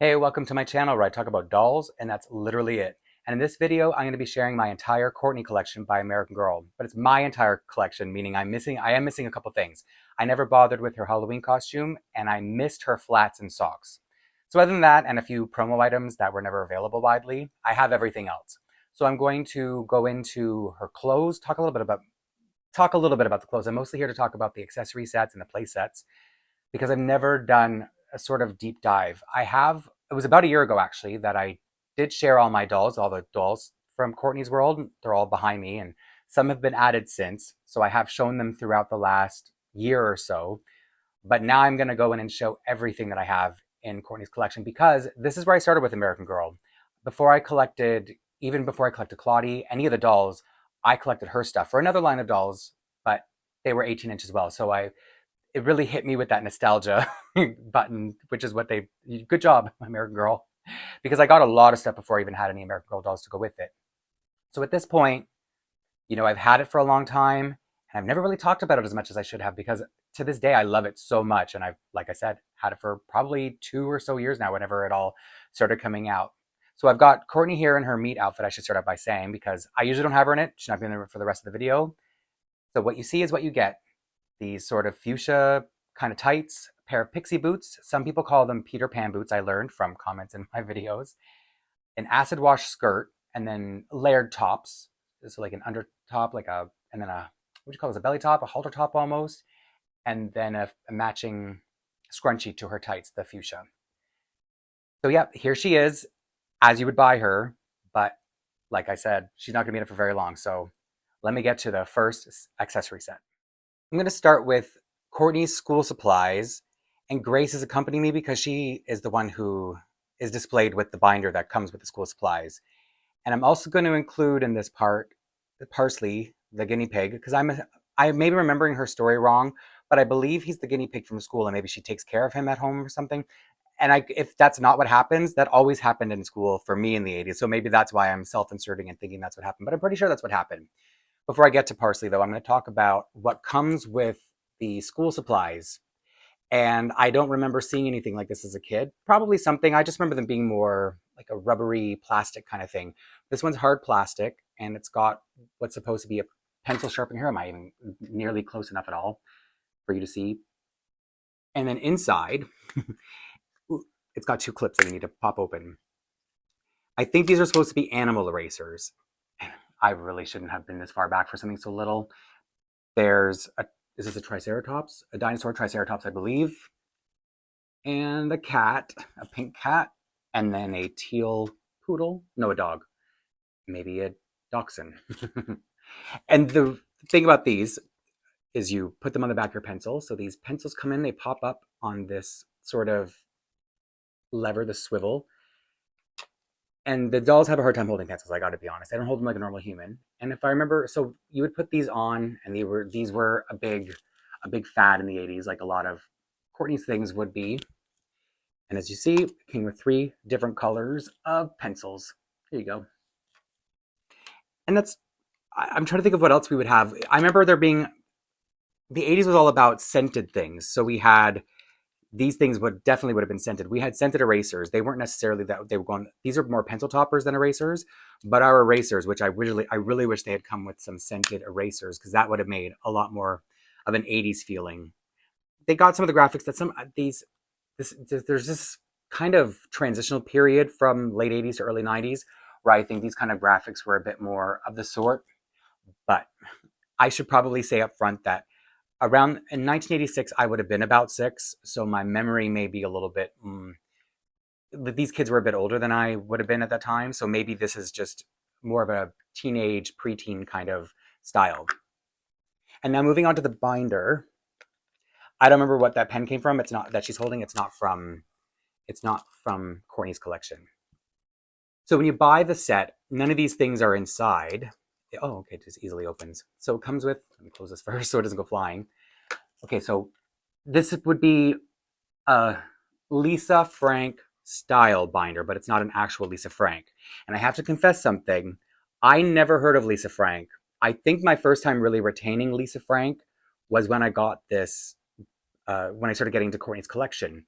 Hey, welcome to my channel where I talk about dolls, and that's literally it. And in this video, I'm going to be sharing my entire Courtney collection by American Girl. But it's my entire collection, meaning I am missing a couple things. I never bothered with her Halloween costume, and I missed her flats and socks. So other than that, and a few promo items that were never available widely, I have everything else. So I'm going to go into her clothes, talk a little bit about the clothes. I'm mostly here to talk about the accessory sets and the play sets because I've never done a sort of deep dive. It was about a year ago actually that I did share all the dolls from Courtney's World. They're all behind me and some have been added since. So I have shown them throughout the last year or so. But now I'm going to go in and show everything that I have in Courtney's collection because this is where I started with American Girl. Even before I collected Claudie, any of the dolls, I collected her stuff for another line of dolls, but they were 18 inches as well. So it really hit me with that nostalgia button, which is good job, American Girl, because I got a lot of stuff before I even had any American Girl dolls to go with it. So at this point, I've had it for a long time and I've never really talked about it as much as I should have because to this day, I love it so much. And like I said, had it for probably 2 or so years now, whenever it all started coming out. So I've got Courtney here in her meat outfit, I should start out by saying, because I usually don't have her in it. She's not going to be in it for the rest of the video. So what you see is what you get. These sort of fuchsia kind of tights, a pair of pixie boots. Some people call them Peter Pan boots, I learned from comments in my videos. An acid wash skirt, and then layered tops. So like an under top, and then what do you call this, a belly top, a halter top almost, and then a matching scrunchie to her tights, the fuchsia. So yeah, here she is, as you would buy her, but like I said, she's not gonna be in it for very long. So let me get to the first accessory set. I'm going to start with Courtney's school supplies, and Grace is accompanying me because she is the one who is displayed with the binder that comes with the school supplies. And I'm also going to include in this part the Parsley, the guinea pig, because I may be remembering her story wrong, but I believe he's the guinea pig from school and maybe she takes care of him at home or something. And if that's not what happens, that always happened in school for me in the 80s. So maybe that's why I'm self-inserting and thinking that's what happened, but I'm pretty sure that's what happened. Before I get to Parsley, though, I'm going to talk about what comes with the school supplies. And I don't remember seeing anything like this as a kid. Probably something, I just remember them being more like a rubbery plastic kind of thing. This one's hard plastic, and it's got what's supposed to be a pencil sharpener here. Am I even nearly close enough at all for you to see? And then inside, it's got 2 clips that you need to pop open. I think these are supposed to be animal erasers. I really shouldn't have been this far back for something so little. Is this a Triceratops? A dinosaur Triceratops, I believe. And a cat, a pink cat, and then a teal poodle. No, a dog. Maybe a dachshund. And the thing about these is you put them on the back of your pencil. So these pencils come in, they pop up on this sort of lever, the swivel. And the dolls have a hard time holding pencils, I gotta be honest. They don't hold them like a normal human. And if I remember, so you would put these on, and these were a big fad in the 80s, like a lot of Courtney's things would be. And as you see, it came with 3 different colors of pencils. There you go. And I'm trying to think of what else we would have. I remember the 80s was all about scented things. So we had, these things definitely would have been scented. We had scented erasers. They weren't necessarily that they were going. These are more pencil toppers than erasers, but our erasers, which I really wish they had come with some scented erasers because that would have made a lot more of an 80s feeling. They got some of the graphics that there's this kind of transitional period from late 80s to early 90s where I think these kind of graphics were a bit more of the sort. But I should probably say up front that around in 1986, I would have been about 6, so my memory may be a little bit. These kids were a bit older than I would have been at that time, so maybe this is just more of a teenage, preteen kind of style. And now moving on to the binder. I don't remember what that pen came from. It's not that she's holding. It's not from Courtney's collection. So when you buy the set, none of these things are inside. Oh, okay, it just easily opens. So it comes with, let me close this first so it doesn't go flying. Okay, so this would be a Lisa Frank style binder, but it's not an actual Lisa Frank. And I have to confess something. I never heard of Lisa Frank. I think my first time really retaining Lisa Frank was when I got this, when I started getting to Courtney's collection.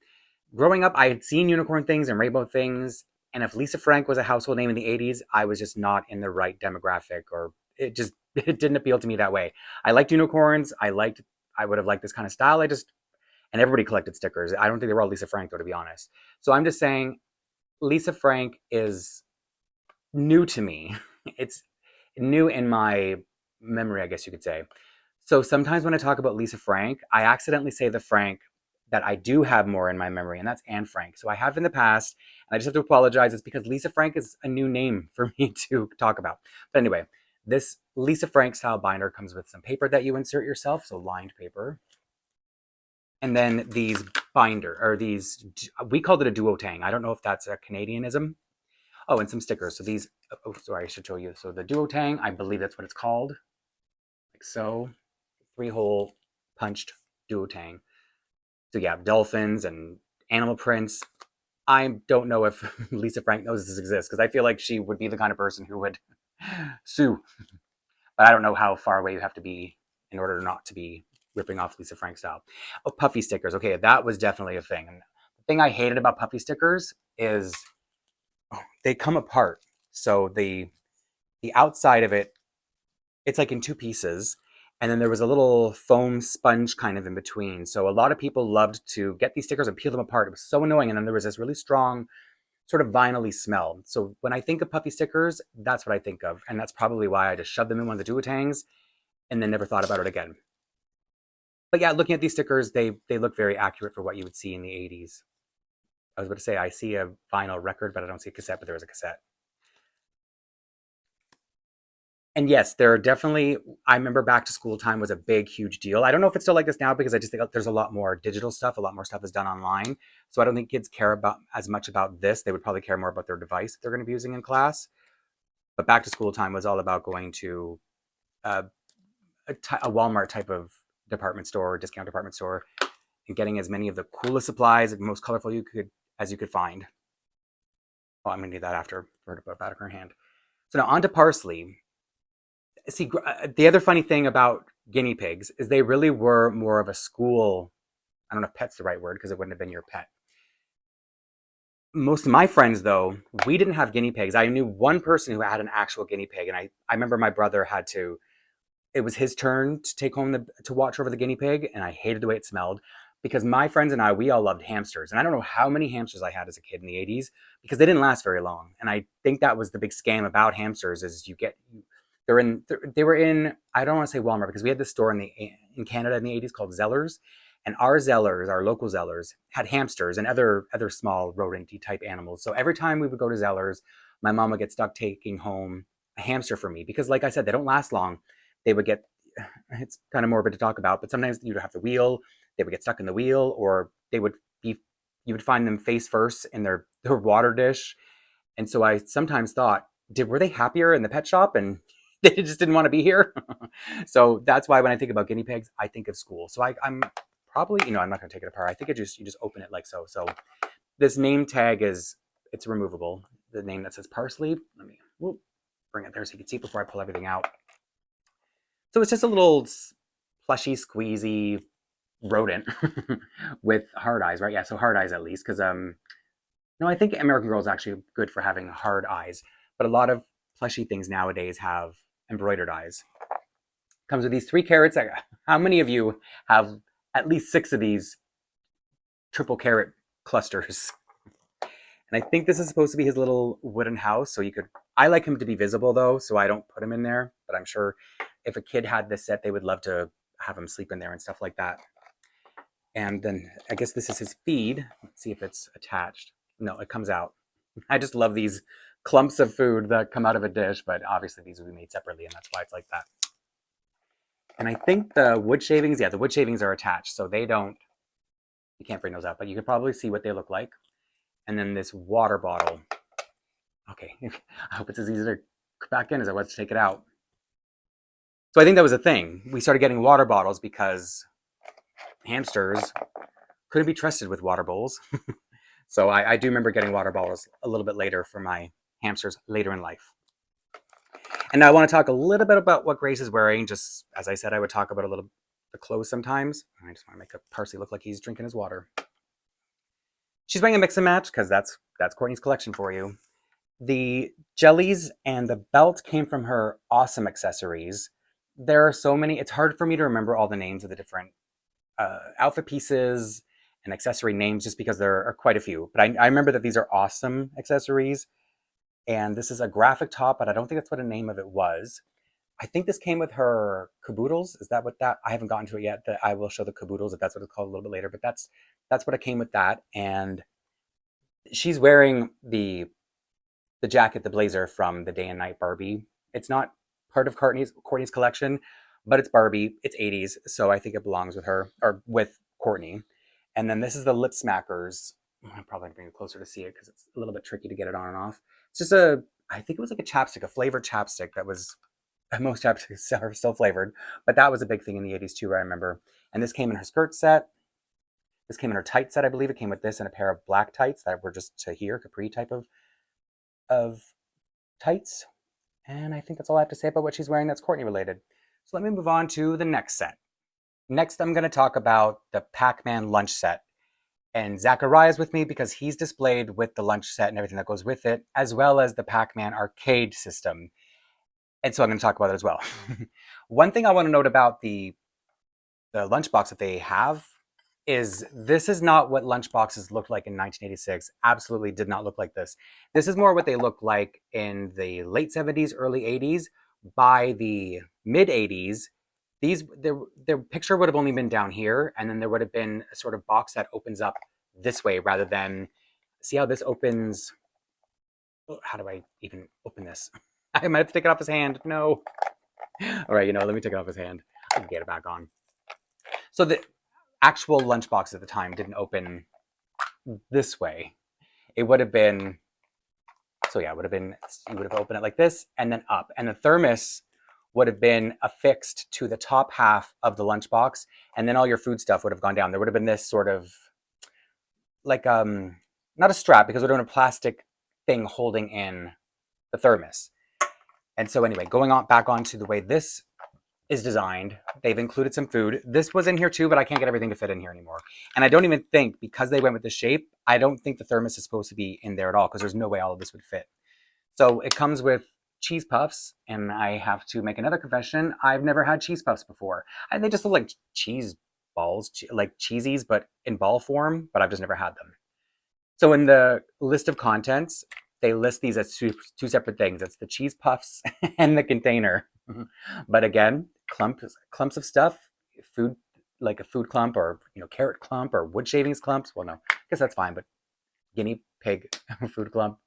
growing up, I had seen unicorn things and rainbow things. And if Lisa Frank was a household name in the 80s, I was just not in the right demographic, or it just it didn't appeal to me that way. I liked unicorns. I would have liked this kind of style. And everybody collected stickers. I don't think they were all Lisa Frank though, to be honest. So I'm just saying Lisa Frank is new to me. It's new in my memory, I guess you could say. So sometimes when I talk about Lisa Frank, I accidentally say the Frank that I do have more in my memory, and that's Anne Frank. So I have in the past, and I just have to apologize. It's because Lisa Frank is a new name for me to talk about. But anyway, this Lisa Frank style binder comes with some paper that you insert yourself, so lined paper. And then these we called it a duotang. I don't know if that's a Canadianism. Oh, and some stickers. So these, oh, sorry, I should show you. So the duotang, I believe that's what it's called. Like so, 3-hole punched duotang. So yeah, dolphins and animal prints. I don't know if Lisa Frank knows this exists, because I feel like she would be the kind of person who would sue. But I don't know how far away you have to be in order not to be ripping off Lisa Frank style. Oh, puffy stickers. Okay, that was definitely a thing. And the thing I hated about puffy stickers is they come apart. So the outside of it, it's like in two pieces. And then there was a little foam sponge kind of in between. So a lot of people loved to get these stickers and peel them apart. It was so annoying. And then there was this really strong sort of vinyl-y smell. So when I think of puffy stickers, that's what I think of. And that's probably why I just shoved them in one of the duotangs and then never thought about it again. But yeah, looking at these stickers, they look very accurate for what you would see in the 80s. I was about to say, I see a vinyl record, but I don't see a cassette, but there was a cassette. And yes, there are definitely, I remember back to school time was a big, huge deal. I don't know if it's still like this now, because I just think there's a lot more digital stuff. A lot more stuff is done online. So I don't think kids care about as much about this. They would probably care more about their device that they're going to be using in class. But back to school time was all about going to a Walmart type of department store, discount department store, and getting as many of the coolest supplies, the most colorful as you could find. Oh, I'm going to need that after for her to put back in her hand. So now on to parsley. See, the other funny thing about guinea pigs is they really were more of a school. I don't know if pet's the right word, because it wouldn't have been your pet. Most of my friends, though, we didn't have guinea pigs. I knew one person who had an actual guinea pig, and I remember my brother had to, it was his turn to take home to watch over the guinea pig, and I hated the way it smelled, because my friends and we all loved hamsters. And I don't know how many hamsters I had as a kid in the 80s, because they didn't last very long. And I think that was the big scam about hamsters, is they were in, I don't want to say Walmart, because we had this store in Canada in the 80s called Zellers, and our local Zellers, had hamsters and other small rodent type animals. So every time we would go to Zellers, my mom would get stuck taking home a hamster for me, because like I said, they don't last long. They would get, it's kind of morbid to talk about, but sometimes you'd have the wheel, they would get stuck in the wheel, or you would find them face first in their water dish. And so I sometimes thought, were they happier in the pet shop and they just didn't want to be here? So that's why when I think about guinea pigs, I think of school. So I'm probably, I'm not going to take it apart. I think you just open it like so. So this name tag it's removable. The name that says parsley, let me bring it there so you can see before I pull everything out. So it's just a little plushy, squeezy rodent with hard eyes, right? Yeah, so hard eyes at least, because no, I think American Girl is actually good for having hard eyes, but a lot of plushy things nowadays have embroidered eyes. Comes with these 3 carrots. How many of you have at least 6 of these triple carrot clusters? And I think this is supposed to be his little wooden house. So I like him to be visible though, so I don't put him in there, but I'm sure if a kid had this set, they would love to have him sleep in there and stuff like that. And then I guess this is his feed. Let's see if it's attached. No, it comes out. I just love these clumps of food that come out of a dish, but obviously these will be made separately, and that's why it's like that. And I think the wood shavings are attached, so you can't bring those out, but you can probably see what they look like. And then this water bottle. Okay, I hope it's as easy to put back in as it was to take it out. So I think that was a thing. We started getting water bottles because hamsters couldn't be trusted with water bowls. So I do remember getting water bottles a little bit later for my hamsters later in life. And now I want to talk a little bit about what Grace is wearing. Just as I said, I would talk about the clothes sometimes. I just want to make a parsley look like he's drinking his water. She's wearing a mix and match because that's Courtney's collection for you. The jellies and the belt came from her awesome accessories. There are so many, it's hard for me to remember all the names of the different outfit pieces and accessory names just because there are quite a few. But I remember that these are awesome accessories. And this is a graphic top, but I don't think that's what the name of it was. I think this came with her caboodles. Is that what that? I haven't gotten to it yet. That I will show the caboodles if that's what it's called a little bit later. But that's what it came with that. And she's wearing the jacket, the blazer from the Day and Night Barbie. It's not part of Courtney's collection, but it's Barbie. It's 80s, so I think it belongs with her or with Courtney. And then this is the Lip Smackers. I'm probably gonna bring it closer to see it because it's a little bit tricky to get it on and off. It's just I think it was like a chapstick, a flavored chapstick that was, most chapsticks are still flavored, but that was a big thing in the 80s too, I remember. And this came in her skirt set. This came in her tight set, I believe. It came with this and a pair of black tights that were just to here, capri type of tights. And I think that's all I have to say about what she's wearing that's Courtney related. So let me move on to the next set. Next, I'm going to talk about the Pac-Man lunch set. And Zachariah's with me because he's displayed with the lunch set and everything that goes with it, as well as the Pac-Man arcade system. And so I'm going to talk about it as well. One thing I want to note about the lunchbox that they have is this is not what lunchboxes looked like in 1986. Absolutely did not look like this. This is more what they looked like in the late 70s, early 80s. By the mid 80s, their picture would have only been down here, and then there would have been a sort of box that opens up this way rather than, see how this opens? How do I even open this? I might have to take it off his hand. No. All right, let me take it off his hand. I can get it back on. So the actual lunchbox at the time didn't open this way. It would have been, so yeah, it would have been, you would have opened it like this and then up. And the thermos would have been affixed to the top half of the lunchbox, and then all your food stuff would have gone down. There would have been this sort of like, not a strap because we're doing a plastic thing holding in the thermos. And so anyway, going on back onto the way this is designed, they've included some food. This was in here too, but I can't get everything to fit in here anymore. And I don't even think, because they went with the shape, I don't think the thermos is supposed to be in there at all because there's no way all of this would fit. So it comes with cheese puffs, and I have to make another confession. I've never had cheese puffs before. And they just look like cheese balls, like cheesies, but in ball form, but I've just never had them. So in the list of contents, they list these as two separate things. It's the cheese puffs and the container. But again, clumps of stuff, food, like a food clump or carrot clump or wood shavings clumps. Well, no, I guess that's fine, but guinea pig food clump.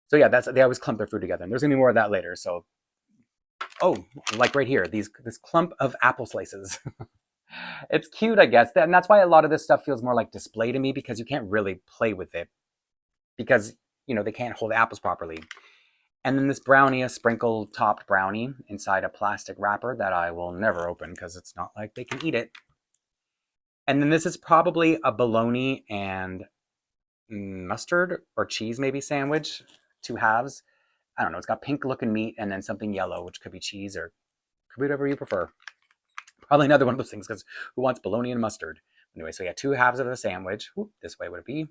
So yeah, they always clump their food together. And there's gonna be more of that later. So, oh, like right here, this clump of apple slices. It's cute, I guess. And that's why a lot of this stuff feels more like display to me, because you can't really play with it because, they can't hold apples properly. And then this brownie, a sprinkle topped brownie inside a plastic wrapper that I will never open because it's not like they can eat it. And then this is probably a bologna and mustard or cheese maybe sandwich, 2 halves. I don't know. It's got pink looking meat and then something yellow, which could be cheese or could be whatever you prefer. Probably another one of those things because who wants bologna and mustard? Anyway, so yeah, 2 halves of a sandwich. Whoop, this way would it be?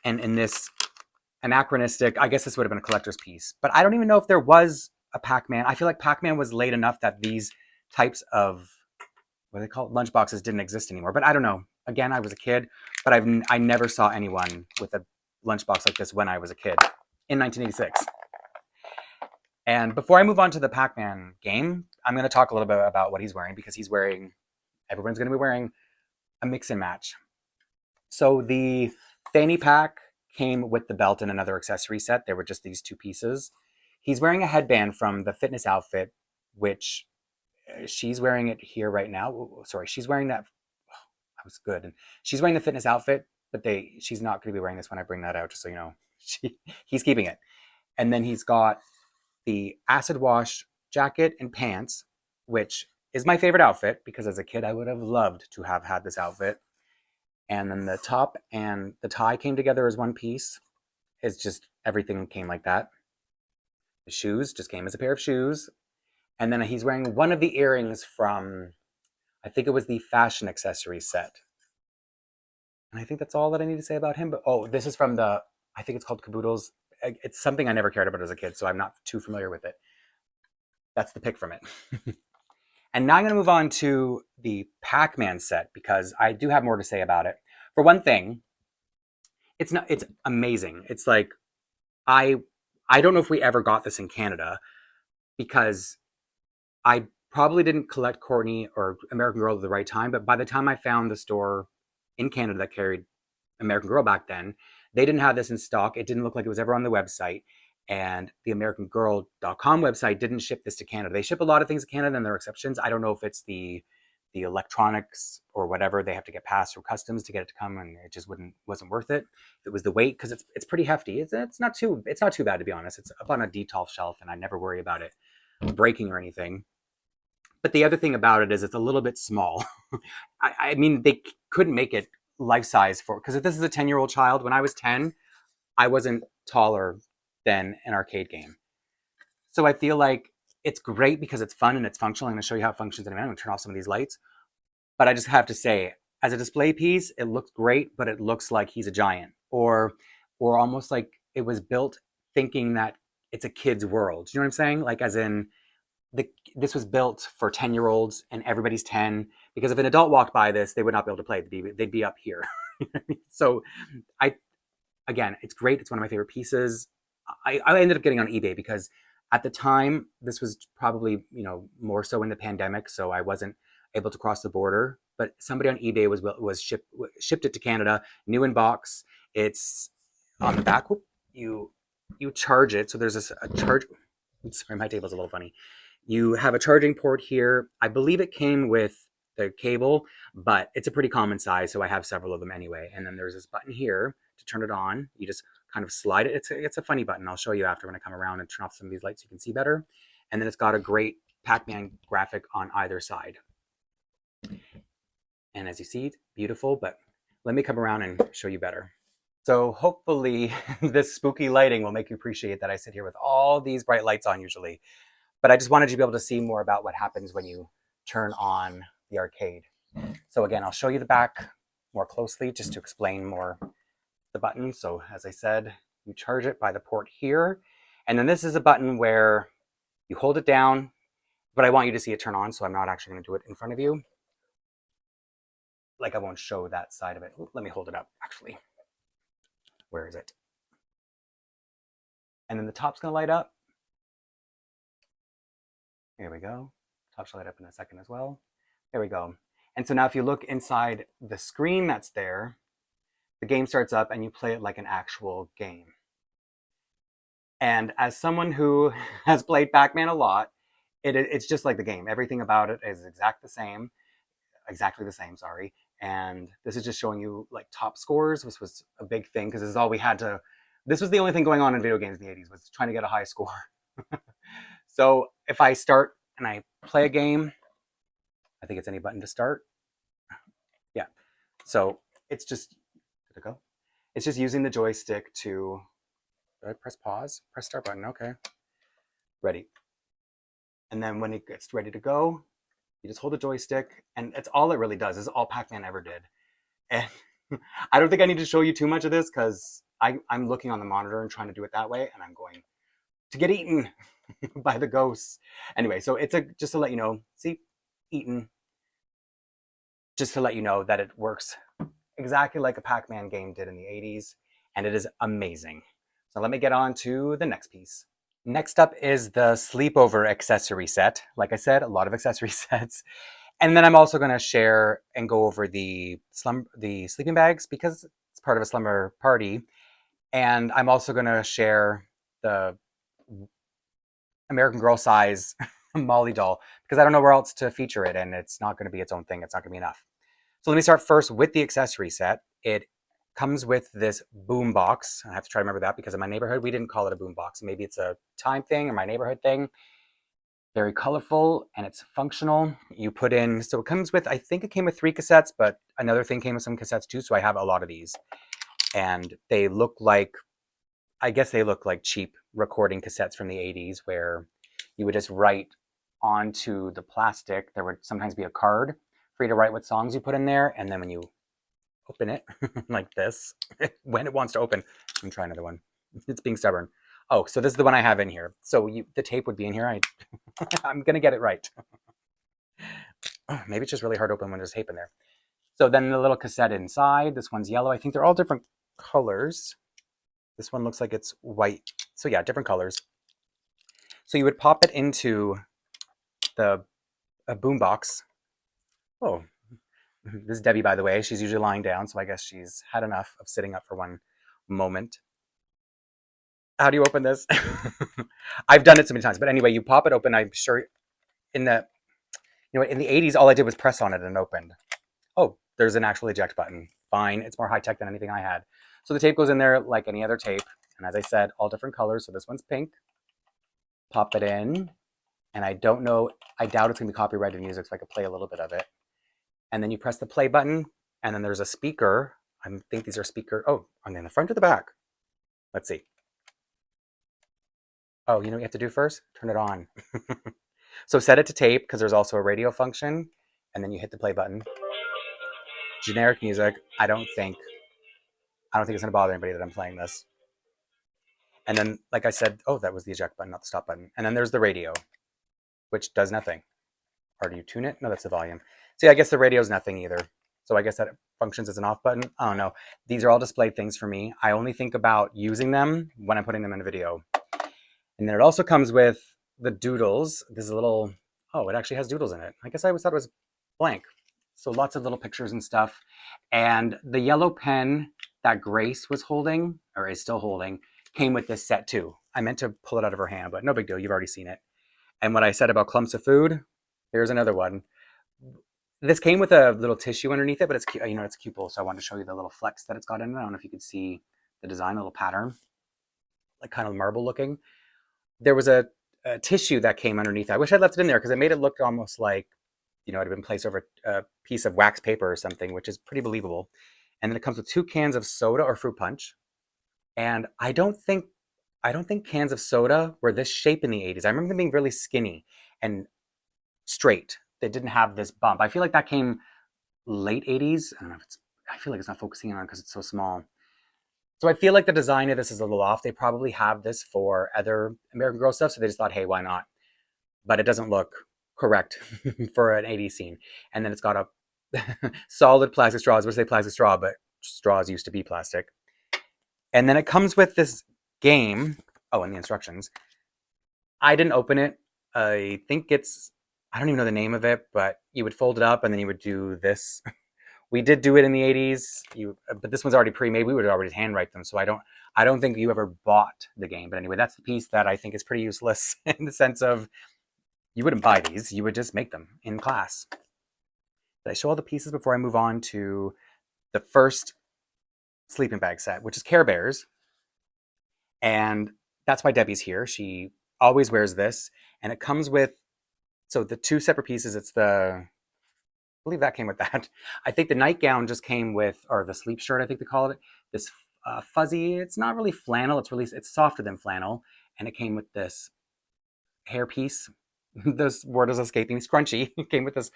And in this anachronistic, I guess this would have been a collector's piece, but I don't even know if there was a Pac-Man. I feel like Pac-Man was late enough that these types of, what do they call it, lunchboxes didn't exist anymore. But I don't know. Again, I was a kid, but I never saw anyone with a lunchbox like this when I was a kid in 1986. And before I move on to the Pac-Man game, I'm going to talk a little bit about what he's wearing, because everyone's going to be wearing a mix and match. So the fanny pack came with the belt and another accessory set. There were just these 2 pieces. He's wearing a headband from the fitness outfit, which she's wearing it here right now. Sorry, she's wearing that. That was good. And she's wearing the fitness outfit, but she's not going to be wearing this when I bring that out, just so you know. He's keeping it. And then he's got the acid wash jacket and pants, which is my favorite outfit because as a kid, I would have loved to have had this outfit. And then the top and the tie came together as one piece. It's just, everything came like that. The shoes just came as a pair of shoes. And then he's wearing one of the earrings from, I think it was the fashion accessory set. And I think that's all that I need to say about him. But oh, this is from the, I think it's called Caboodles. It's something I never cared about as a kid, so I'm not too familiar with it. That's the pick from it. And now I'm going to move on to the Pac-Man set because I do have more to say about it. For one thing, it's amazing. It's like I I don't know if we ever got this in Canada because I probably didn't collect Courtney or American Girl at the right time, but by the time I found the store in Canada that carried American Girl back then, they didn't have this in stock. It didn't look like it was ever on the website. And the AmericanGirl.com website didn't ship this to Canada. They ship a lot of things to Canada and there are exceptions. I don't know if it's the electronics or whatever they have to get passed through customs to get it to come, and it just wasn't worth it. If it was the weight, because it's pretty hefty. It's not too bad, to be honest. It's up on a detolf shelf and I never worry about it breaking or anything. But the other thing about it is it's a little bit small. I mean, they couldn't make it life size for, because if this is a 10-year-old child, when I was 10, I wasn't taller than an arcade game. So I feel like it's great because it's fun and it's functional. I'm going to show you how it functions in a minute. I'm going to turn off some of these lights. But I just have to say, as a display piece, it looks great, but it looks like he's a giant. Or almost like it was built thinking that it's a kid's world. You know what I'm saying? Like as in, this was built for 10-year-olds and everybody's 10, because if an adult walked by this, they would not be able to play. They'd be up here. So I, again, it's great. It's one of my favorite pieces. I ended up getting on eBay because at the time, this was probably, more so in the pandemic. So I wasn't able to cross the border, but somebody on eBay shipped it to Canada, new in box. It's on the back. You charge it. So there's a charge. Sorry, my table's a little funny. You have a charging port here. I believe it came with the cable, but it's a pretty common size, so I have several of them anyway. And then there's this button here to turn it on. You just kind of slide it. It's a funny button. I'll show you after when I come around and turn off some of these lights so you can see better. And then it's got a great Pac-Man graphic on either side. And as you see, it's beautiful, but let me come around and show you better. So hopefully this spooky lighting will make you appreciate that I sit here with all these bright lights on usually. But I just wanted you to be able to see more about what happens when you turn on the arcade. So again, I'll show you the back more closely just to explain more the button. So as I said, you charge it by the port here. And then this is a button where you hold it down, but I want you to see it turn on, so I'm not actually going to do it in front of you. Like I won't show that side of it. Let me hold it up, actually. Where is it? And then the top's going to light up. Here we go. Top should light up in a second as well. There we go. And so now if you look inside the screen that's there, the game starts up and you play it like an actual game. And as someone who has played Pac-Man a lot, it's just like the game. Everything about it is exactly the same, sorry. And this is just showing you like top scores, which was a big thing because this is all we had to, this was the only thing going on in video games in the 80s, was trying to get a high score. So if I start and I play a game, I think it's any button to start. Yeah. So it's just, did it go? It's just using the joystick to, did I press pause? Press start button, okay. Ready. And then when it gets ready to go, you just hold the joystick, and it's all it really does. This is all Pac-Man ever did. And I don't think I need to show you too much of this because I'm looking on the monitor and trying to do it that way, and I'm going to get eaten by the ghosts. Anyway, so it's just to let you know, see, eaten. Just to let you know that it works exactly like a Pac-Man game did in the 80s, and it is amazing. So let me get on to the next piece. Next up is the sleepover accessory set. Like I said, a lot of accessory sets. And then I'm also going to share and go over the sleeping bags because it's part of a slumber party. And I'm also going to share the American Girl size Molly doll because I don't know where else to feature it, and it's not going to be its own thing. It's not going to be enough. So let me start first with the accessory set. It comes with this boom box. I have to try to remember that because in my neighborhood, we didn't call it a boom box. Maybe it's a time thing or my neighborhood thing. Very colorful and it's functional. You put in, so it comes with, I think it came with 3 cassettes, but another thing came with some cassettes too. So I have a lot of these and they look like, I guess they look like cheap recording cassettes from the 80s where you would just write onto the plastic. There would sometimes be a card for you to write what songs you put in there. And then when you open it like this when it wants to open. I'm trying another one. It's being stubborn. Oh, so this is the one I have in here. So the tape would be in here. I'm going to get it right. Maybe it's just really hard to open when there's tape in there. So then the little cassette inside. This one's yellow. I think they're all different colors. This one looks like it's white. So yeah, different colors. So you would pop it into the boombox. Oh, this is Debbie, by the way. She's usually lying down, so I guess she's had enough of sitting up for one moment. How do you open this? I've done it so many times, but anyway, you pop it open. I'm sure in the in the 80s, all I did was press on it and it opened. Oh, there's an actual eject button. Fine, it's more high tech than anything I had. So the tape goes in there like any other tape, and as I said, all different colors. So this one's pink. Pop it in, and I don't know. I doubt it's gonna be copyrighted music, so I could play a little bit of it. And then you press the play button, and then there's a speaker. I think these are speaker. Oh, on the front or the back? Let's see. Oh, you know what you have to do first? Turn it on. So set it to tape because there's also a radio function, and then you hit the play button. Generic music. I don't think it's gonna bother anybody that I'm playing this. And then, like I said, oh, that was the eject button, not the stop button. And then there's the radio, which does nothing. Or do you tune it? No, that's the volume. See, I guess the radio's nothing either. So I guess that functions as an off button. I don't know. These are all display things for me. I only think about using them when I'm putting them in a video. And then it also comes with the doodles. There's a little, oh, it actually has doodles in it. I guess I always thought it was blank. So lots of little pictures and stuff. And the yellow pen that Grace was holding, or is still holding, came with this set too. I meant to pull it out of her hand, but no big deal. You've already seen it. And what I said about clumps of food, here's another one. This came with a little tissue underneath it, but it's it's cupel, so I wanted to show you the little flex that it's got in it. I don't know if you could see the design, a little pattern, like kind of marble looking. There was a tissue that came underneath. I wish I'd left it in there because it made it look almost like it had been placed over a piece of wax paper or something, which is pretty believable. And then it comes with 2 cans of soda or fruit punch. And I don't think cans of soda were this shape in the 80s. I remember them being really skinny and straight. They didn't have this bump. I feel like that came late 80s. I don't know if I feel like it's not focusing on it because it's so small. So I feel like the design of this is a little off. They probably have this for other American Girl stuff, so they just thought, hey, why not? But it doesn't look correct for an 80s scene. And then it's got a solid plastic straw. I was going to say plastic straw, but straws used to be plastic. And then it comes with this game. Oh, and the instructions. I didn't open it. I think I don't even know the name of it, but you would fold it up and then you would do this. We did do it in the 80s, but this one's already pre-made. We would already handwrite them, so I don't think you ever bought the game. But anyway, that's the piece that I think is pretty useless in the sense of you wouldn't buy these. You would just make them in class. Did I show all the pieces before I move on to the first sleeping bag set, which is Care Bears? And that's why Debbie's here. She always wears this, and it comes with, so the 2 separate pieces. It's I believe that came with that. I think the nightgown just came with, or the sleep shirt, I think they call it, this fuzzy, it's not really flannel, it's softer than flannel, and it came with this hair piece. This word is escaping me, scrunchie. It came with this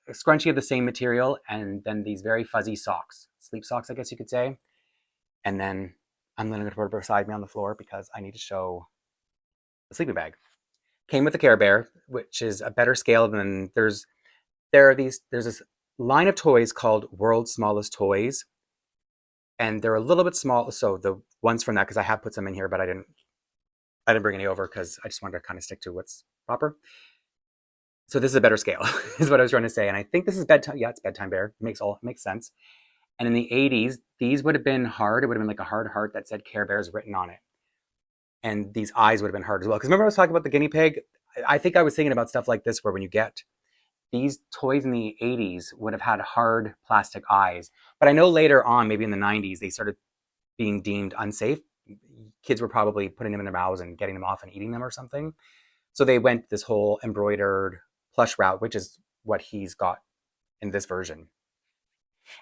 scrunchie of the same material, and then these very fuzzy socks, sleep socks, I guess you could say. And then I'm going to put it beside me on the floor because I need to show the sleeping bag. Came with the Care Bear, which is a better scale than there's this line of toys called World's Smallest Toys, and they're a little bit small. So the ones from that, because I have put some in here, but I didn't bring any over because I just wanted to kind of stick to what's proper. So this is a better scale, is what I was trying to say. And I think this is bedtime. Yeah, it's bedtime bear. It makes sense. And in the 80s, these would have been hard. It would have been like a hard heart that said Care Bears written on it. And these eyes would have been hard as well. Because remember I was talking about the guinea pig? I think I was thinking about stuff like this where when you get these toys in the 80s would have had hard plastic eyes. But I know later on, maybe in the 90s, they started being deemed unsafe. Kids were probably putting them in their mouths and getting them off and eating them or something. So they went this whole embroidered plush route, which is what he's got in this version.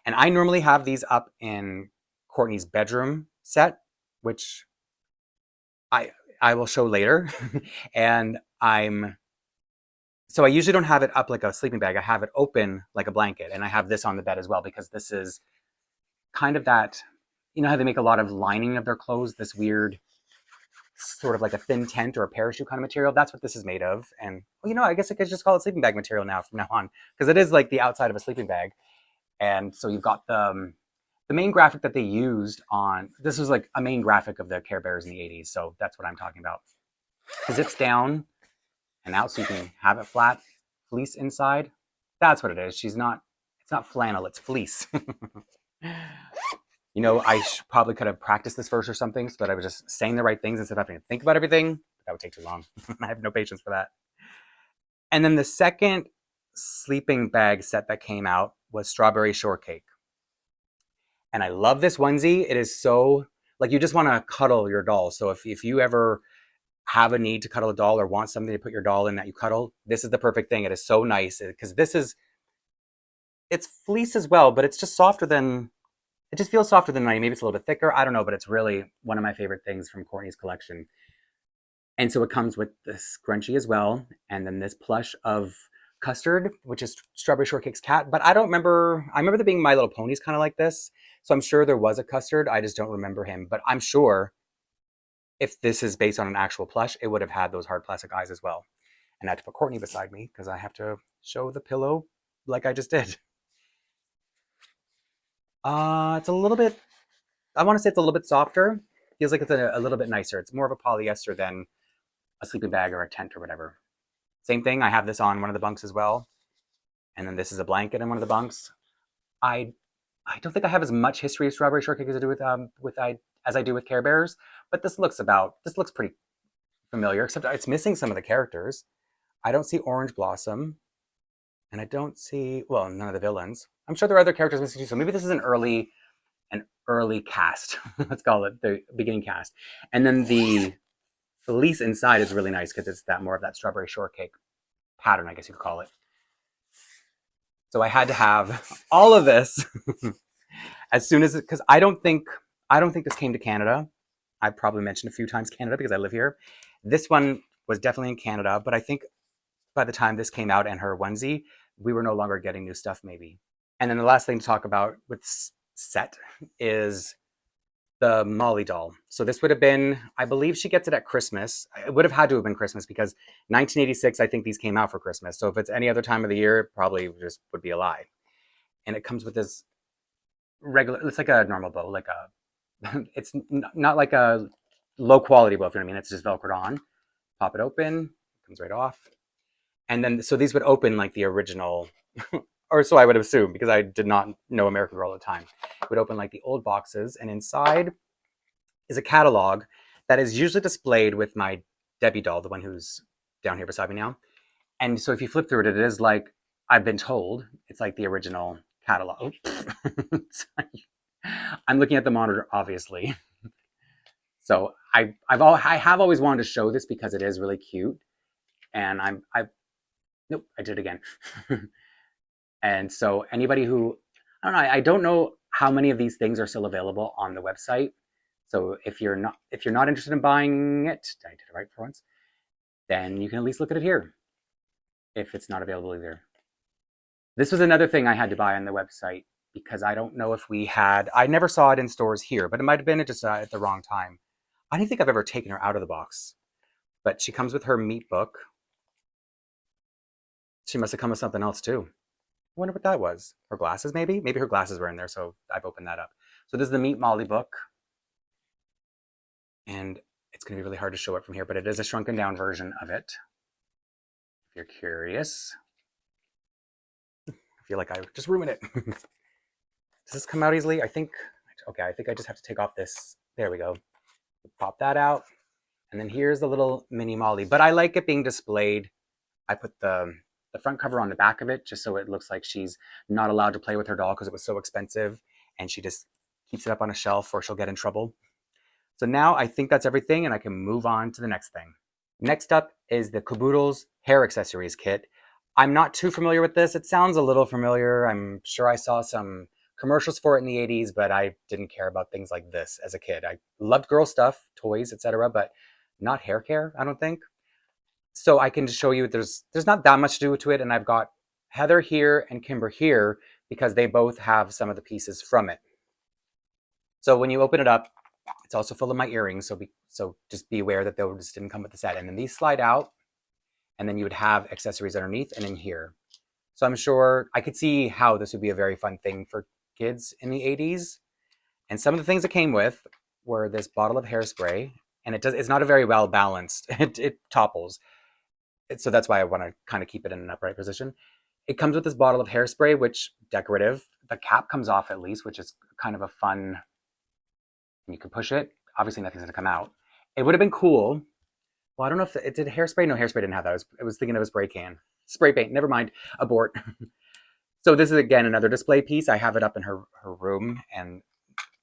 And I normally have these up in Courtney's bedroom set, which I will show later. And so I usually don't have it up like a sleeping bag. I have it open like a blanket, and I have this on the bed as well because this is kind of that, you know how they make a lot of lining of their clothes, this weird sort of like a thin tent or a parachute kind of material. That's what this is made of. And well, you know, I guess I could just call it sleeping bag material now from now on, because it is like the outside of a sleeping bag. And so you've got the main graphic that they used on this was like a main graphic of the Care Bears in the 80s. So that's what I'm talking about. It zips down and out so you can have it flat, fleece inside. That's what it is. It's not flannel, it's fleece. You know, I probably could have practiced this verse or something so that I was just saying the right things instead of having to think about everything. That would take too long. I have no patience for that. And then the second sleeping bag set that came out was Strawberry Shortcake. And I love this onesie. It is so, like, you just want to cuddle your doll. So if you ever have a need to cuddle a doll or want something to put your doll in that you cuddle, this is the perfect thing. It is so nice because it's fleece as well, but it's just softer than, it just feels softer than money. Maybe it's a little bit thicker. I don't know, but it's really one of my favorite things from Courtney's collection. And so it comes with this scrunchie as well. And then this plush of Custard, which is Strawberry Shortcake's cat. But I remember there being My Little Ponies kind of like this. So I'm sure there was a Custard. I just don't remember him. But I'm sure if this is based on an actual plush, it would have had those hard plastic eyes as well. And I had to put Courtney beside me because I have to show the pillow like I just did. It's a little bit, I want to say it's a little bit softer. Feels like it's a little bit nicer. It's more of a polyester than a sleeping bag or a tent or whatever. Same thing, I have this on one of the bunks as well. And then this is a blanket in one of the bunks. I don't think I have as much history of Strawberry Shortcake as I do as I do with Care Bears, but this looks pretty familiar, except it's missing some of the characters. I don't see Orange Blossom, and I don't see, well, none of the villains. I'm sure there are other characters missing too, so maybe this is an early cast. Let's call it the beginning cast. And then the fleece inside is really nice because it's that more of that Strawberry Shortcake pattern, I guess you could call it. So I had to have all of this as soon as, because I don't think this came to Canada. I've probably mentioned a few times Canada because I live here. This one was definitely in Canada, but I think by the time this came out and her onesie, we were no longer getting new stuff maybe. And then the last thing to talk about with set is the Molly doll. So this would have been, I believe she gets it at Christmas. It would have had to have been Christmas because 1986, I think these came out for Christmas. So if it's any other time of the year, it probably just would be a lie. And it comes with this regular, it's like a normal bow, like a, it's not like a low quality bow, if you know what I mean. It's just Velcroed on. Pop it open, comes right off. And then, so these would open like the original, or so I would assume, because I did not know American Girl at the time. It would open like the old boxes, and inside is a catalog that is usually displayed with my Debbie doll, the one who's down here beside me now. And so if you flip through it, it is like, I've been told, it's like the original catalog. I'm looking at the monitor, obviously. So I have always wanted to show this because it is really cute. And nope, I did it again. And so anybody who, I don't know how many of these things are still available on the website. So if you're not interested in buying it, I did it right for once, then you can at least look at it here if it's not available either. This was another thing I had to buy on the website because I don't know if I never saw it in stores here, but it might have been just at the wrong time. I don't think I've ever taken her out of the box, but she comes with her meat book. She must have come with something else too. I wonder what that was. Her glasses, maybe? Maybe her glasses were in there, so I've opened that up. So this is the Meet Molly book. And it's going to be really hard to show it from here, but it is a shrunken down version of it. If you're curious. I feel like I just ruined it. Does this come out easily? I think I just have to take off this. There we go. Pop that out. And then here's the little mini Molly. But I like it being displayed. I put the front cover on the back of it just so it looks like she's not allowed to play with her doll because it was so expensive. And she just keeps it up on a shelf or she'll get in trouble. So now I think that's everything and I can move on to the next thing. Next up is the Caboodles hair accessories kit. I'm not too familiar with this. It sounds a little familiar. I'm sure I saw some commercials for it in the 80s, but I didn't care about things like this as a kid. I loved girl stuff, toys, etc., but not hair care, I don't think. So I can just show you there's not that much to do to it, and I've got Heather here and Kimber here because they both have some of the pieces from it. So when you open it up, it's also full of my earrings. So just be aware that those didn't come with the set. And then these slide out, and then you would have accessories underneath and in here. So I'm sure I could see how this would be a very fun thing for kids in the 80s. And some of the things it came with were this bottle of hairspray, and it's not a very well balanced. It topples. So that's why I want to kind of keep it in an upright position. It comes with this bottle of hairspray, which decorative. The cap comes off at least, which is kind of a fun. You can push it. Obviously, nothing's gonna come out. It would have been cool. Well, I don't know if it did hairspray. No, hairspray didn't have that. I was thinking of a spray can, spray paint. Never mind. Abort. So this is again another display piece. I have it up in her room, and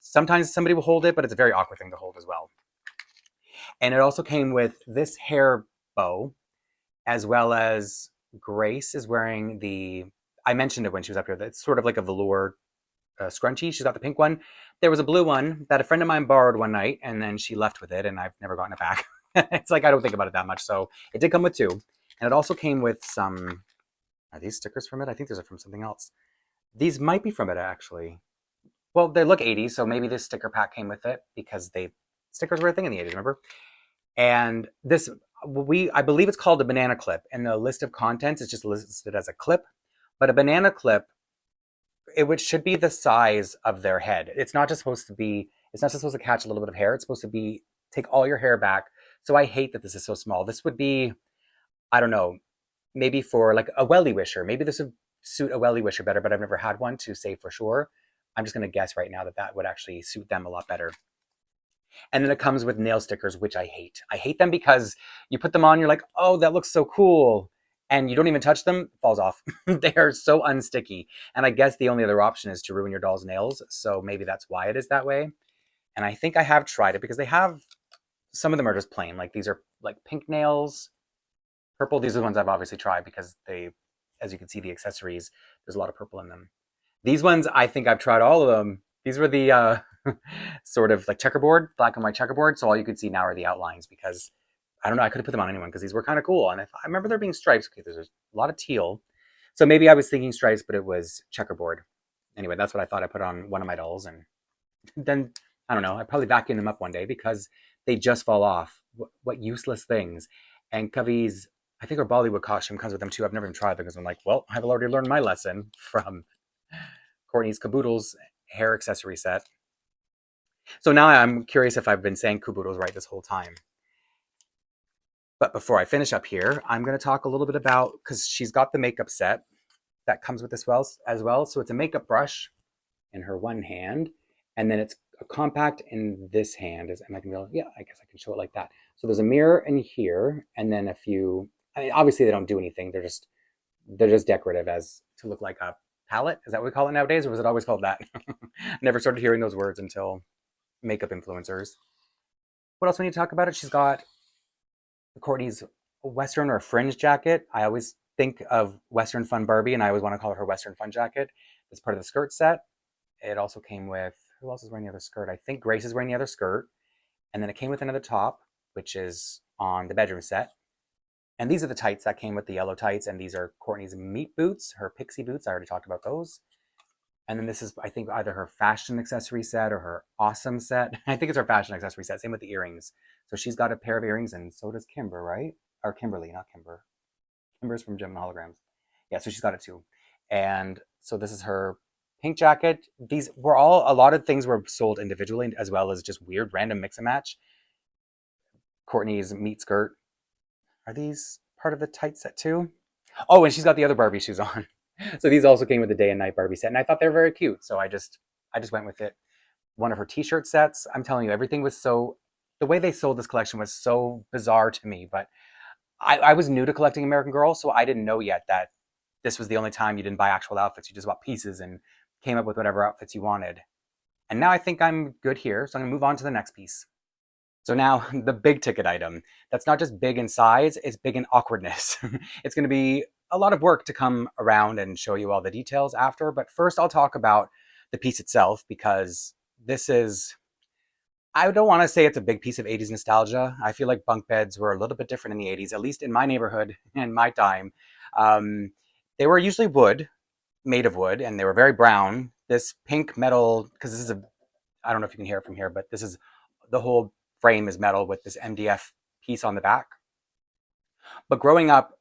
sometimes somebody will hold it, but it's a very awkward thing to hold as well. And it also came with this hair bow, as well as Grace is wearing I mentioned it when she was up here. It's sort of like a velour scrunchie. She's got the pink one. There was a blue one that a friend of mine borrowed one night, and then she left with it, and I've never gotten it back. It's like I don't think about it that much. So it did come with two. And it also came with some, are these stickers from it? I think these are from something else. These might be from it, actually. Well, they look 80s, so maybe this sticker pack came with it because stickers were a thing in the 80s, remember? And this, I believe it's called a banana clip. And the list of contents is just listed as a clip. But a banana clip, it should be the size of their head. It's not just supposed to catch a little bit of hair. It's supposed to be, take all your hair back. So I hate that this is so small. This would be, I don't know, maybe for like a welly wisher. Maybe this would suit a welly wisher better, but I've never had one to say for sure. I'm just going to guess right now that would actually suit them a lot better. And then it comes with nail stickers, which I hate. I hate them because you put them on, you're like, oh, that looks so cool. And you don't even touch them, it falls off. They are so unsticky. And I guess the only other option is to ruin your doll's nails. So maybe that's why it is that way. And I think I have tried it because some of them are just plain. Like these are like pink nails, purple. These are the ones I've obviously tried because as you can see, the accessories, there's a lot of purple in them. These ones, I think I've tried all of them. These were the sort of like checkerboard, black and white checkerboard. So all you could see now are the outlines because I don't know, I could have put them on anyone because these were kind of cool. And if I remember there being stripes, okay, there's a lot of teal. So maybe I was thinking stripes, but it was checkerboard. Anyway, that's what I thought I put on one of my dolls. And then, I don't know, I probably vacuum them up one day because they just fall off. What useless things. And Kavi's, I think her Bollywood costume comes with them too. I've never even tried them because I'm like, well, I've already learned my lesson from Courtney's Caboodles hair accessory set. So now I'm curious if I've been saying Caboodles right this whole time. But before I finish up here, I'm going to talk a little bit about, because she's got the makeup set that comes with this as well. So it's a makeup brush in her one hand, and then it's a compact in this hand. Am I going to be able, yeah, I guess I can show it like that. So there's a mirror in here, and then a few, I mean, obviously they don't do anything. They're just decorative as to look like a palette. Is that what we call it nowadays? Or was it always called that? Never started hearing those words until makeup influencers. What else we need to talk about? She's got Courtney's Western or fringe jacket. I always think of Western Fun Barbie, and I always want to call her Western Fun Jacket. It's part of the skirt set. It also came with, who else is wearing the other skirt? I think Grace is wearing the other skirt. And then it came with another top, which is on the bedroom set. And these are the tights that came with the yellow tights. And these are Courtney's meat boots, her pixie boots. I already talked about those. And then this is, I think, either her fashion accessory set or her awesome set. I think it's her fashion accessory set. Same with the earrings. So she's got a pair of earrings, and so does Kimber, right? Or Kimberly, not Kimber. Kimber's from Gem and Holograms. Yeah, so she's got it too. And so this is her pink jacket. These were a lot of things were sold individually as well as just weird random mix and match. Courtney's meat skirt. Are these part of the tight set too? Oh, and she's got the other Barbie shoes on. So these also came with the day and night Barbie set. And I thought they were very cute. So I just went with it. One of her t-shirt sets. I'm telling you, everything was the way they sold this collection was so bizarre to me. But I was new to collecting American Girl, so I didn't know yet that this was the only time you didn't buy actual outfits. You just bought pieces and came up with whatever outfits you wanted. And now I think I'm good here. So I'm going to move on to the next piece. So now the big ticket item. That's not just big in size, it's big in awkwardness. It's going to be a lot of work to come around and show you all the details after. But first I'll talk about the piece itself because this is, I don't want to say it's a big piece of 80s nostalgia. I feel like bunk beds were a little bit different in the 80s, at least in my neighborhood and my time. They were usually made of wood, and they were very brown. This pink metal, because this is I don't know if you can hear it from here, but this is the whole frame is metal with this MDF piece on the back. But growing up,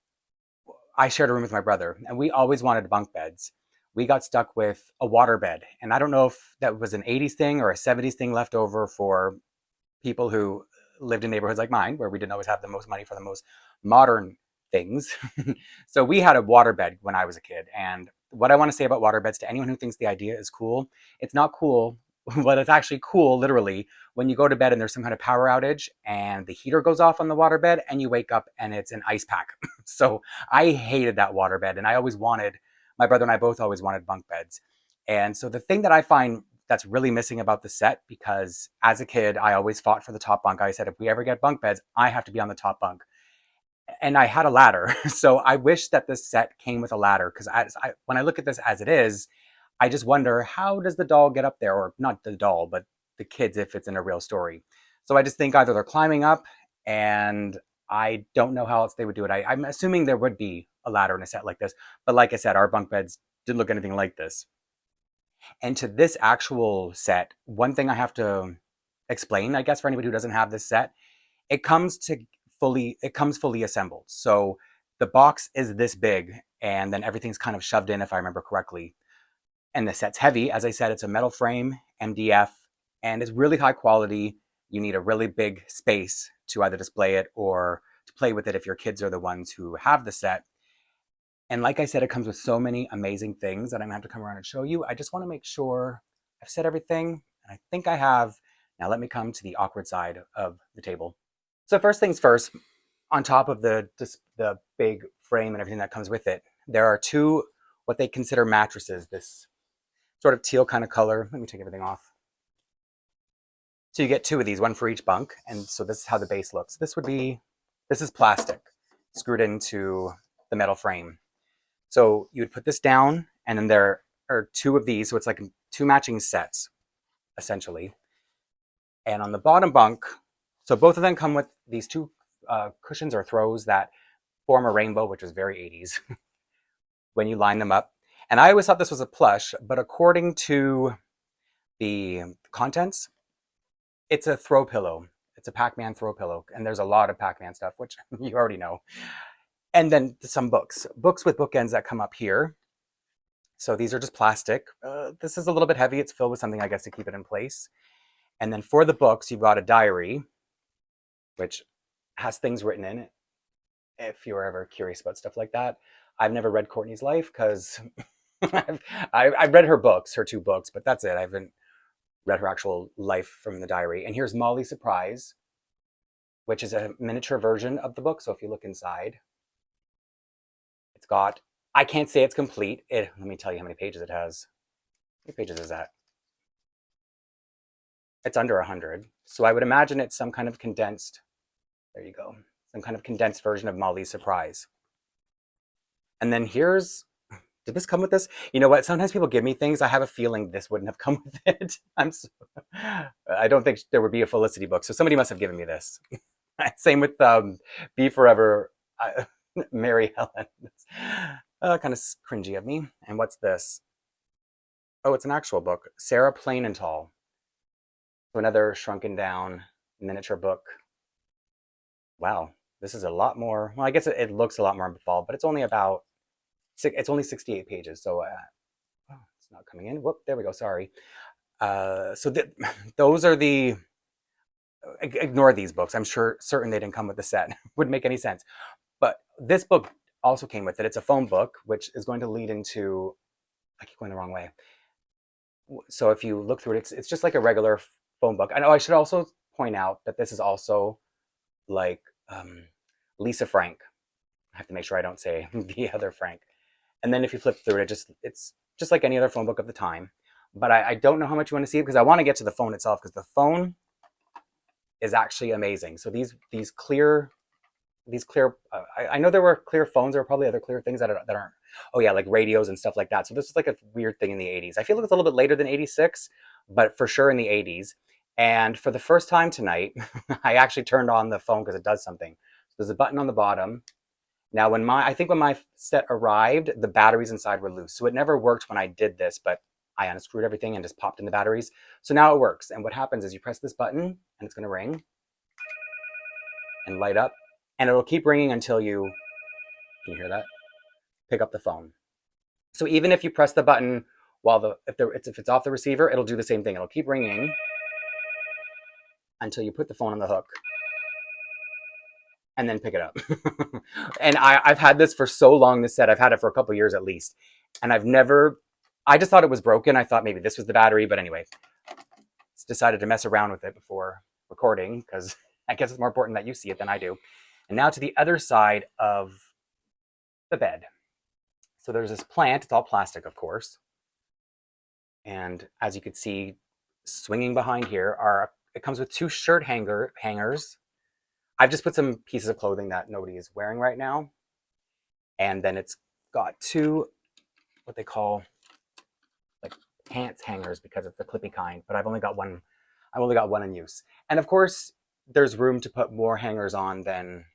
I shared a room with my brother, and we always wanted bunk beds. We got stuck with a water bed, and I don't know if that was an 80s thing or a 70s thing left over for people who lived in neighborhoods like mine, where we didn't always have the most money for the most modern things. So we had a waterbed when I was a kid. And what I want to say about waterbeds to anyone who thinks the idea is cool, it's not cool, but it's actually cool, literally, when you go to bed and there's some kind of power outage and the heater goes off on the waterbed and you wake up and it's an ice pack. So I hated that waterbed, and I always wanted, my brother and I both always wanted bunk beds. And so the thing that I find that's really missing about the set, because as a kid, I always fought for the top bunk. I said, if we ever get bunk beds, I have to be on the top bunk. And I had a ladder. So I wish that this set came with a ladder, because when I look at this as it is, I just wonder, how does the doll get up there? Or not the doll, but the kids, if it's in a real story. So I just think either they're climbing up, and I don't know how else they would do it. I'm assuming there would be a ladder in a set like this. But like I said, our bunk beds didn't look anything like this. And to this actual set, one thing I have to explain, I guess, for anybody who doesn't have this set, it comes fully assembled. So the box is this big, and then everything's kind of shoved in, if I remember correctly. And the set's heavy. As I said, it's a metal frame, MDF, and it's really high quality. You need a really big space to either display it or to play with it if your kids are the ones who have the set. And like I said, it comes with so many amazing things that I'm gonna have to come around and show you. I just wanna make sure I've said everything, and I think I have. Now let me come to the awkward side of the table. So first things first, on top of the big frame and everything that comes with it, there are two, what they consider mattresses, this sort of teal kind of color. Let me take everything off. So you get two of these, one for each bunk. And so this is how the base looks. This is plastic screwed into the metal frame. So you would put this down, and then there are two of these. So it's like two matching sets, essentially. And on the bottom bunk, so both of them come with these two cushions or throws that form a rainbow, which is very 80s when you line them up. And I always thought this was a plush, but according to the contents, it's a throw pillow. It's a Pac-Man throw pillow. And there's a lot of Pac-Man stuff, which you already know. And then some books with bookends that come up here. So these are just plastic. This is a little bit heavy. It's filled with something, I guess, to keep it in place. And then for the books, you've got a diary, which has things written in it, if you're ever curious about stuff like that. I've never read Courtney's life because I've read her books, her two books, but that's it. I haven't read her actual life from the diary. And here's Molly's Surprise, which is a miniature version of the book. So if you look inside, it's got, I can't say it's complete. Let me tell you how many pages it has. How many pages is that? It's under 100. So I would imagine it's some kind of condensed, there you go, some kind of condensed version of Molly's Surprise. And then here's, did this come with this? You know what? Sometimes people give me things. I have a feeling this wouldn't have come with it. I don't think there would be a Felicity book. So somebody must have given me this. Same with Be Forever, Mary Helen. Kind of cringy of me. And what's this? Oh, it's an actual book. Sarah Plain and Tall. So another shrunken down miniature book. Wow, this is a lot more. Well, I guess it looks a lot more involved, but it's only 68 pages. So oh, it's not coming in. Whoop, there we go. Sorry. So those are the. Ignore these books. I'm certain they didn't come with the set. Wouldn't make any sense. But this book also came with it. It's a phone book, which is going to lead into. I keep going the wrong way. So if you look through it, it's just like a regular phone book. I know I should also point out that this is also like Lisa Frank. I have to make sure I don't say the other Frank. And then if you flip through it, it's just like any other phone book of the time. But I don't know how much you want to see it, because I want to get to the phone itself, because the phone is actually amazing. So these clear, I know there were clear phones. There were probably other clear things that aren't. Oh yeah, like radios and stuff like that. So this is like a weird thing in the 80s. I feel like it's a little bit later than 86, but for sure in the 80s. And for the first time tonight, I actually turned on the phone because it does something. So there's a button on the bottom. Now I think when my set arrived, the batteries inside were loose. So it never worked when I did this, but I unscrewed everything and just popped in the batteries. So now it works. And what happens is you press this button and it's going to ring and light up, and it'll keep ringing until you, can you hear that? Pick up the phone. So even if you press the button while if it's off the receiver, it'll do the same thing. It'll keep ringing until you put the phone on the hook and then pick it up. And I've had this for so long, this set. I've had it for a couple of years at least. And I just thought it was broken. I thought maybe this was the battery, but anyway, decided to mess around with it before recording because I guess it's more important that you see it than I do. And now to the other side of the bed. So there's this plant. It's all plastic, of course. And as you can see, swinging behind here it comes with 2 shirt hangers. I've just put some pieces of clothing that nobody is wearing right now. And then it's got 2, what they call like pants hangers because it's the clippy kind, but I've only got one in use. And of course, there's room to put more hangers on than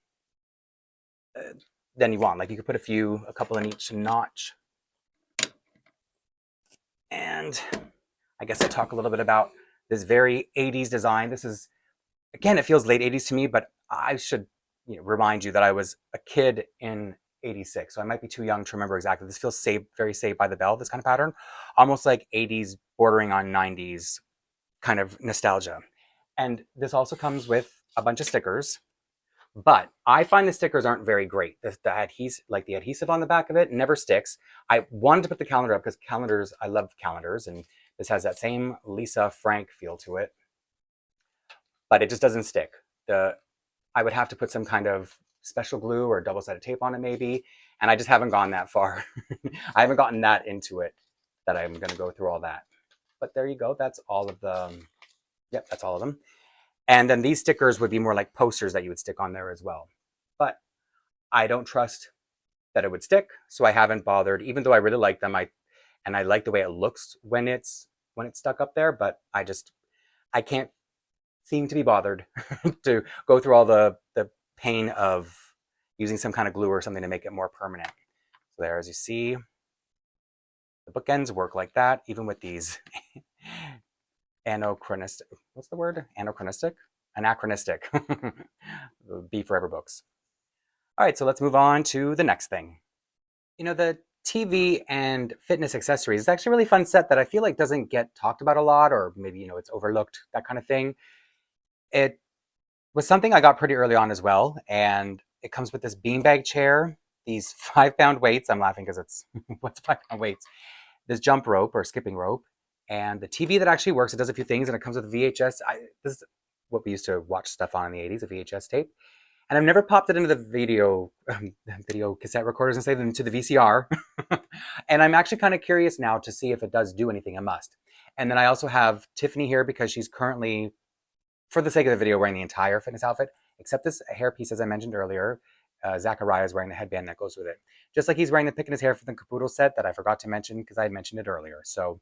you want. Like you could put a couple in each notch. And I guess I'll talk a little bit about this very 80s design. This is, again, it feels late 80s to me, but I should remind you that I was a kid in 86, so I might be too young to remember exactly. This feels very Saved by the Bell, this kind of pattern. Almost like 80s bordering on 90s kind of nostalgia. And this also comes with a bunch of stickers, but I find the stickers aren't very great. The adhesive on the back of it never sticks. I wanted to put the calendar up because I love calendars, and this has that same Lisa Frank feel to it, but it just doesn't stick. I would have to put some kind of special glue or double-sided tape on it maybe, and I just haven't gone that far. I haven't gotten that into it that I'm going to go through all that. But there you go. That's all of them. Yep, that's all of them. And then these stickers would be more like posters that you would stick on there as well. But I don't trust that it would stick, so I haven't bothered, even though I really like them. I like the way it looks when it's stuck up there, but I can't seem to be bothered to go through all the pain of using some kind of glue or something to make it more permanent. So there, as you see, the bookends work like that, even with these anachronistic, what's the word? Anachronistic? Anachronistic. Be Forever books. All right, so let's move on to the next thing. The TV and fitness accessories is actually a really fun set that I feel like doesn't get talked about a lot, or maybe, it's overlooked, that kind of thing. It was something I got pretty early on as well, and it comes with this beanbag chair, these 5-pound weights. I'm laughing because it's, what's 5-pound weights? This jump rope or skipping rope, and the TV that actually works. It does a few things, and it comes with VHS. This is what we used to watch stuff on in the 80s, a VHS tape. And I've never popped it into the video cassette recorders and saved them to the VCR. And I'm actually kind of curious now to see if it does do anything. A must. And then I also have Tiffany here because she's currently, for the sake of the video, wearing the entire fitness outfit, except this hairpiece, as I mentioned earlier. Zachariah is wearing the headband that goes with it. Just like he's wearing the Picking His Hair for the Caboodle set that I forgot to mention because I had mentioned it earlier. So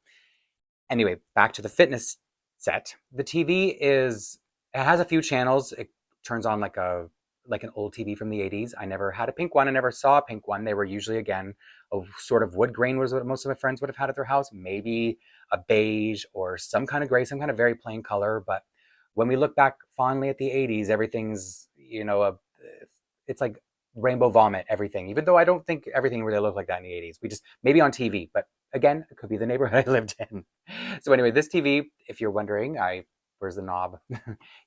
anyway, back to the fitness set. The TV it has a few channels. It turns on like an old TV from the 80s. I never had a pink one. I never saw a pink one. They were usually, again, a sort of wood grain was what most of my friends would have had at their house. Maybe a beige or some kind of gray, some kind of very plain color. But when we look back fondly at the 80s, everything's, it's like rainbow vomit, everything. Even though I don't think everything really looked like that in the 80s. We just, maybe on TV, but again, it could be the neighborhood I lived in. So anyway, this TV, if you're wondering, where's the knob?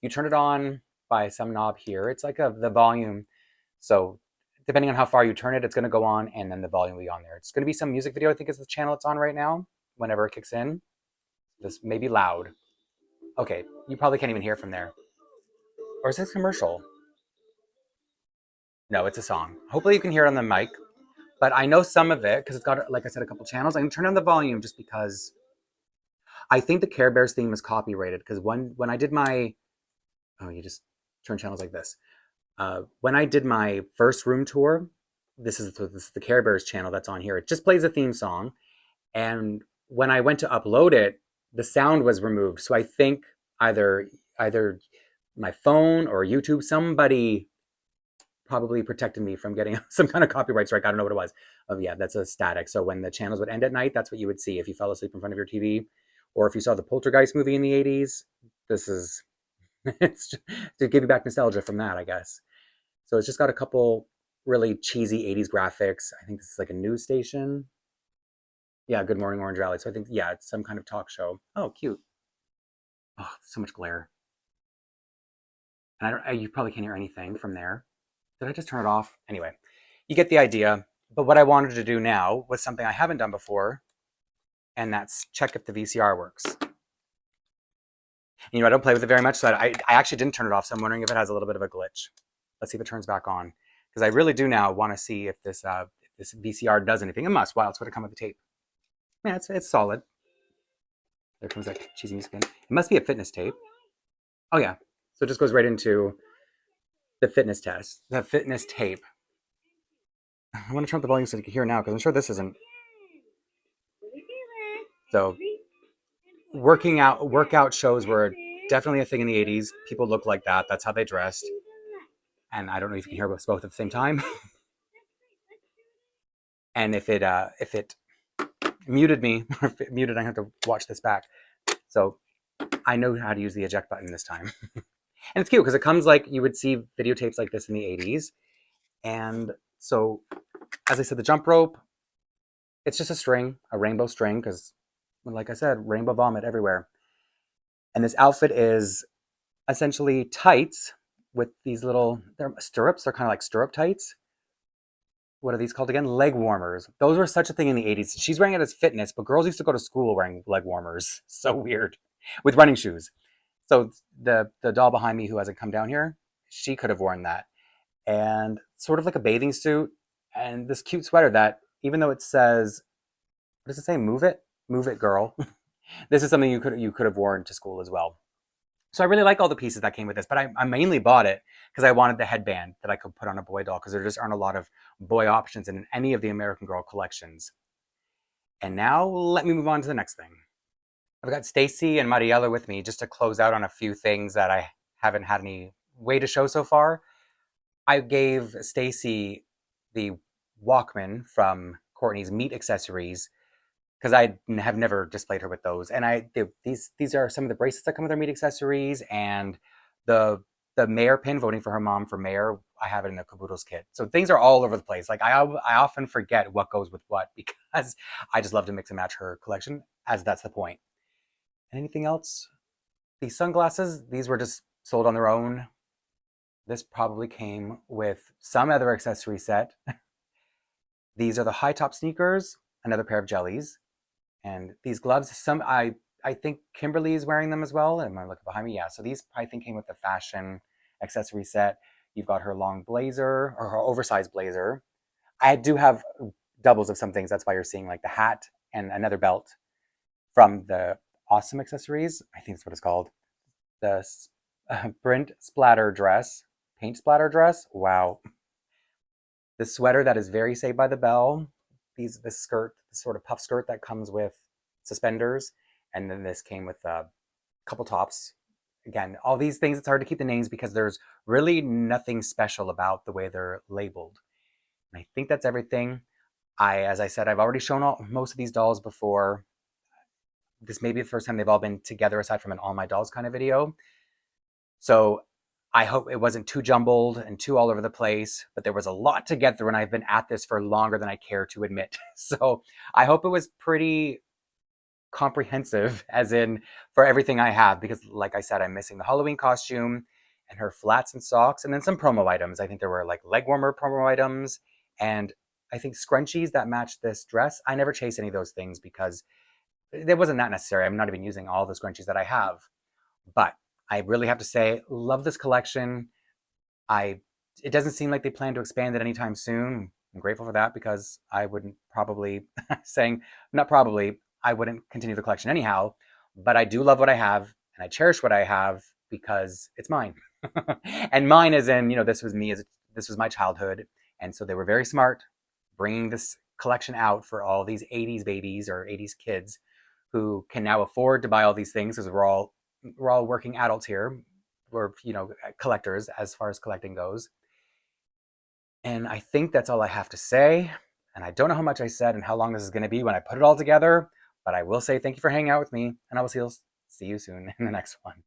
You turn it on by some knob here. It's like the volume. So depending on how far you turn it, it's going to go on, and then the volume will be on there. It's going to be some music video, I think is the channel it's on right now, whenever it kicks in. This may be loud. Okay, you probably can't even hear from there. Or is this commercial? No, it's a song. Hopefully you can hear it on the mic. But I know some of it, because it's got, like I said, a couple channels. I'm going to turn on the volume just because I think the Care Bears theme is copyrighted. Because when I did my... Oh, you just turn channels like this. When I did my first room tour, this is the Care Bears channel that's on here. It just plays a theme song. And when I went to upload it, the sound was removed. So I think either my phone or YouTube, somebody probably protected me from getting some kind of copyright strike. I don't know what it was. Oh yeah, that's a static. So when the channels would end at night, that's what you would see if you fell asleep in front of your TV, or if you saw the Poltergeist movie in the 80s. This is it's to give you back nostalgia from that, I guess. So it's just got a couple really cheesy 80s graphics. I think this is like a news station. Yeah, Good Morning Orange Valley. So I think, yeah, it's some kind of talk show. Oh, cute. Oh, so much glare. And you probably can't hear anything from there. Did I just turn it off? Anyway, you get the idea. But what I wanted to do now was something I haven't done before, and that's check if the VCR works. I don't play with it very much, so I actually didn't turn it off, so I'm wondering if it has a little bit of a glitch. Let's see if it turns back on. Because I really do now want to see if this VCR does anything. It must. Why else would it come with the tape? Yeah, it's solid. There comes that cheesy music in. It must be a fitness tape. Oh yeah. So it just goes right into the fitness test. The fitness tape. I want to turn up the volume so you can hear now, because I'm sure this isn't. So workout shows were definitely a thing in the 80s. People looked like that. That's how they dressed. And I don't know if you can hear us both at the same time. And if it muted me, or if it muted, I have to watch this back. So I know how to use the eject button this time. And it's cute because it comes like you would see videotapes like this in the 80s. And so, as I said, the jump rope, it's just a string, a rainbow string, because like I said, rainbow vomit everywhere. And this outfit is essentially tights with these little, they're stirrups. They're kind of like stirrup tights. What are these called again? Leg warmers. Those were such a thing in the 80s. She's wearing it as fitness, but girls used to go to school wearing leg warmers. So weird. With running shoes. So the doll behind me who hasn't come down here, she could have worn that. And sort of like a bathing suit and this cute sweater that, even though it says, what does it say? Move it, girl. This is something you could have worn to school as well. So I really like all the pieces that came with this, but I mainly bought it because I wanted the headband that I could put on a boy doll, because there just aren't a lot of boy options in any of the American Girl collections. And now let me move on to the next thing. I've got Stacy and Mariella with me just to close out on a few things that I haven't had any way to show so far. I gave Stacy the Walkman from Courtney's Meat Accessories because I have never displayed her with those. And these are some of the bracelets that come with her Meat Accessories, and the mayor pin, voting for her mom for mayor, I have it in the Caboodles kit. So things are all over the place. Like I often forget what goes with what because I just love to mix and match her collection, as that's the point. Anything else? These sunglasses, these were just sold on their own. This probably came with some other accessory set. These are the high top sneakers, another pair of jellies. And these gloves, I think Kimberly is wearing them as well. Am I looking behind me? Yeah. So these I think came with the fashion accessory set. You've got her long blazer, or her oversized blazer. I do have doubles of some things. That's why you're seeing like the hat and another belt from the Awesome Accessories. I think that's what it's called. The print splatter dress, paint splatter dress. Wow. The sweater that is very Saved by the Bell. This skirt, this sort of puff skirt that comes with suspenders. And then this came with a couple tops. Again, all these things, it's hard to keep the names because there's really nothing special about the way they're labeled. And I think that's everything. As I said, I've already shown most of these dolls before. This may be the first time they've all been together aside from an All My Dolls kind of video. So I hope it wasn't too jumbled and too all over the place, but there was a lot to get through, and I've been at this for longer than I care to admit. So I hope it was pretty comprehensive, as in for everything I have, because like I said, I'm missing the Halloween costume and her flats and socks, and then some promo items. I think there were like leg warmer promo items, and I think scrunchies that matched this dress. I never chase any of those things because it wasn't that necessary. I'm not even using all the scrunchies that I have. But I really have to say, love this collection. It doesn't seem like they plan to expand it anytime soon. I'm grateful for that because I wouldn't probably, I wouldn't continue the collection anyhow. But I do love what I have, and I cherish what I have because it's mine. And mine as in, this was me, this was my childhood. And so they were very smart bringing this collection out for all these 80s babies or 80s kids who can now afford to buy all these things, because we're all working adults here. We're collectors as far as collecting goes. And I think that's all I have to say. And I don't know how much I said and how long this is going to be when I put it all together, but I will say thank you for hanging out with me, and I will see you soon in the next one.